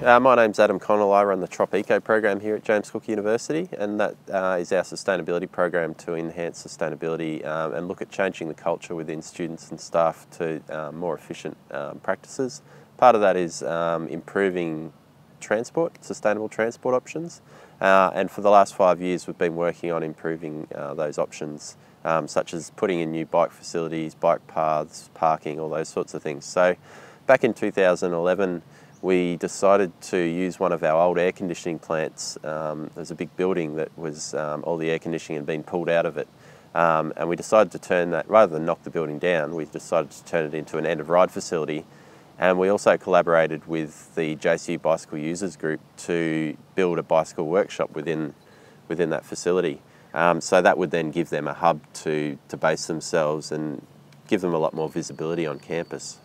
My name's Adam Connell. I run the Trop Eco program here at James Cook University, and that is our sustainability program to enhance sustainability and look at changing the culture within students and staff to more efficient practices. Part of that is improving transport, sustainable transport options, and for the last 5 years we've been working on improving those options, such as putting in new bike facilities, bike paths, parking, all those sorts of things. So back in 2011 we decided to use one of our old air conditioning plants. There's a big building that was, all the air conditioning had been pulled out of it. And we decided to turn that, rather than knock the building down, we decided to turn it into an end-of-ride facility. And we also collaborated with the JCU Bicycle Users Group to build a bicycle workshop within that facility. So that would then give them a hub to base themselves and give them a lot more visibility on campus.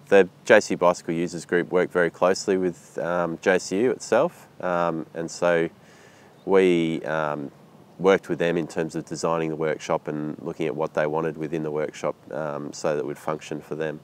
The JCU Bicycle Users Group worked very closely with JCU itself, and so we worked with them in terms of designing the workshop and looking at what they wanted within the workshop so that it would function for them.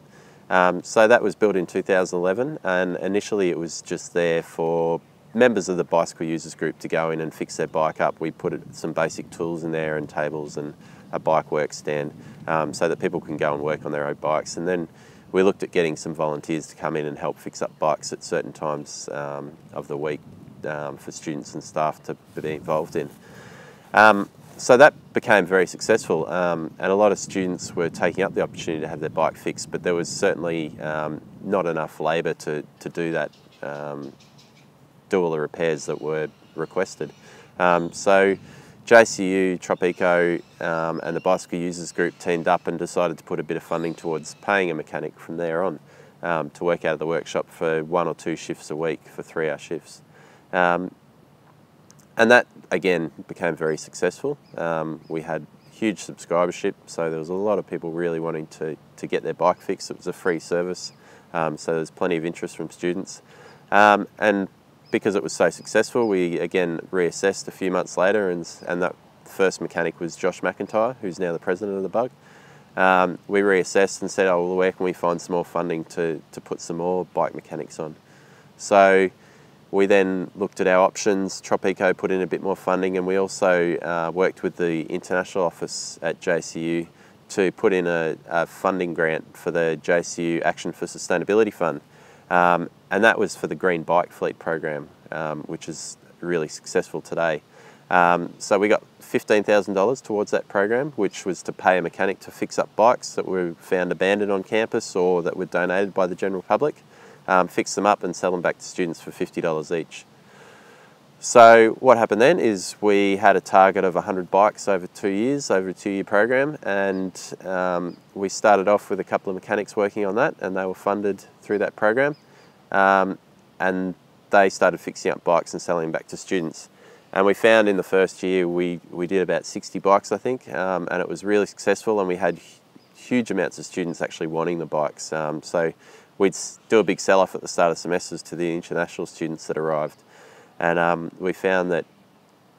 So that was built in 2011, and initially it was just there for members of the Bicycle Users Group to go in and fix their bike up. We put some basic tools in there and tables and a bike work stand so that people can go and work on their own bikes. And then we looked at getting some volunteers to come in and help fix up bikes at certain times of the week for students and staff to be involved in. So that became very successful, and a lot of students were taking up the opportunity to have their bike fixed, but there was certainly not enough labour to do that, do all the repairs that were requested. So JCU, Trop Eco and the Bicycle Users Group teamed up and decided to put a bit of funding towards paying a mechanic from there on to work out of the workshop for 1 or 2 shifts a week for 3-hour shifts. And that, again, became very successful. We had huge subscribership, so there was a lot of people really wanting to get their bike fixed. It was a free service, so there's plenty of interest from students. And because it was so successful, we again reassessed a few months later, and that first mechanic was Josh McIntyre, who's now the president of the Bug. We reassessed and said, oh, well, where can we find some more funding to put some more bike mechanics on? So we then looked at our options. Trop Eco put in a bit more funding, and we also worked with the international office at JCU to put in a funding grant for the JCU Action for Sustainability Fund. And that was for the Green Bike Fleet program, which is really successful today. So we got $15,000 towards that program, which was to pay a mechanic to fix up bikes that were found abandoned on campus or that were donated by the general public, fix them up and sell them back to students for $50 each. So what happened then is we had a target of 100 bikes over 2 years, over a 2-year program, and we started off with a couple of mechanics working on that, and they were funded through that program, and they started fixing up bikes and selling them back to students. And we found in the first year we did about 60 bikes, I think, and it was really successful, and we had huge amounts of students actually wanting the bikes. So we'd do a big sell-off at the start of semesters to the international students that arrived. And we found that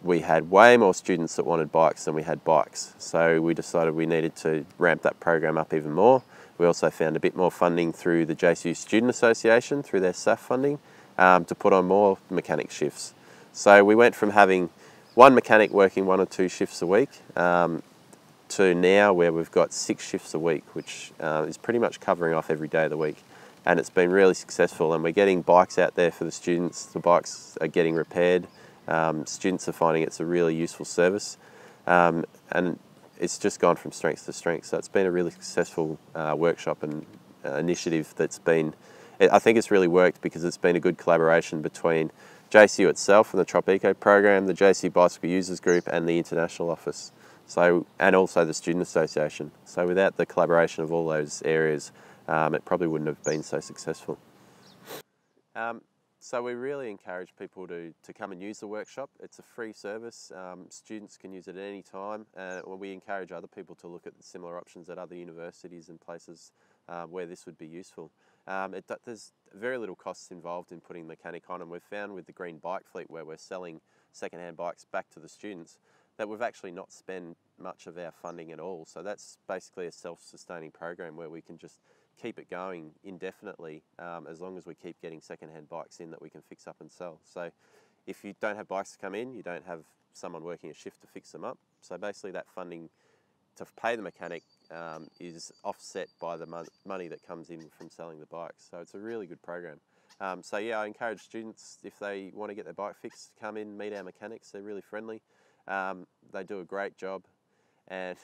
we had way more students that wanted bikes than we had bikes. So we decided we needed to ramp that program up even more. We also found a bit more funding through the JCU Student Association, through their SAF funding, to put on more mechanic shifts. So we went from having one mechanic working 1 or 2 shifts a week to now where we've got 6 shifts a week, which is pretty much covering off every day of the week. And it's been really successful, and we're getting bikes out there for the students. The bikes are getting repaired. Students are finding it's a really useful service, and it's just gone from strength to strength. So it's been a really successful workshop and initiative that's been, I think it's really worked because it's been a good collaboration between JCU itself and the Trop Eco program, the JCU Bicycle Users Group and the international office, so, and also the Student Association. So without the collaboration of all those areas, it probably wouldn't have been so successful. So we really encourage people to come and use the workshop. It's a free service. Students can use it at any time. We encourage other people to look at similar options at other universities and places where this would be useful. There's very little costs involved in putting the mechanic on, and we've found with the Green Bike Fleet, where we're selling second-hand bikes back to the students, that we've actually not spent much of our funding at all. So that's basically a self-sustaining program where we can just keep it going indefinitely as long as we keep getting second-hand bikes in that we can fix up and sell. So if you don't have bikes to come in, you don't have someone working a shift to fix them up. So basically that funding to pay the mechanic is offset by the money that comes in from selling the bikes. So it's a really good program. So yeah, I encourage students, if they want to get their bike fixed, to come in, meet our mechanics. They're really friendly. They do a great job, and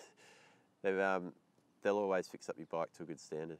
they'll always fix up your bike to a good standard.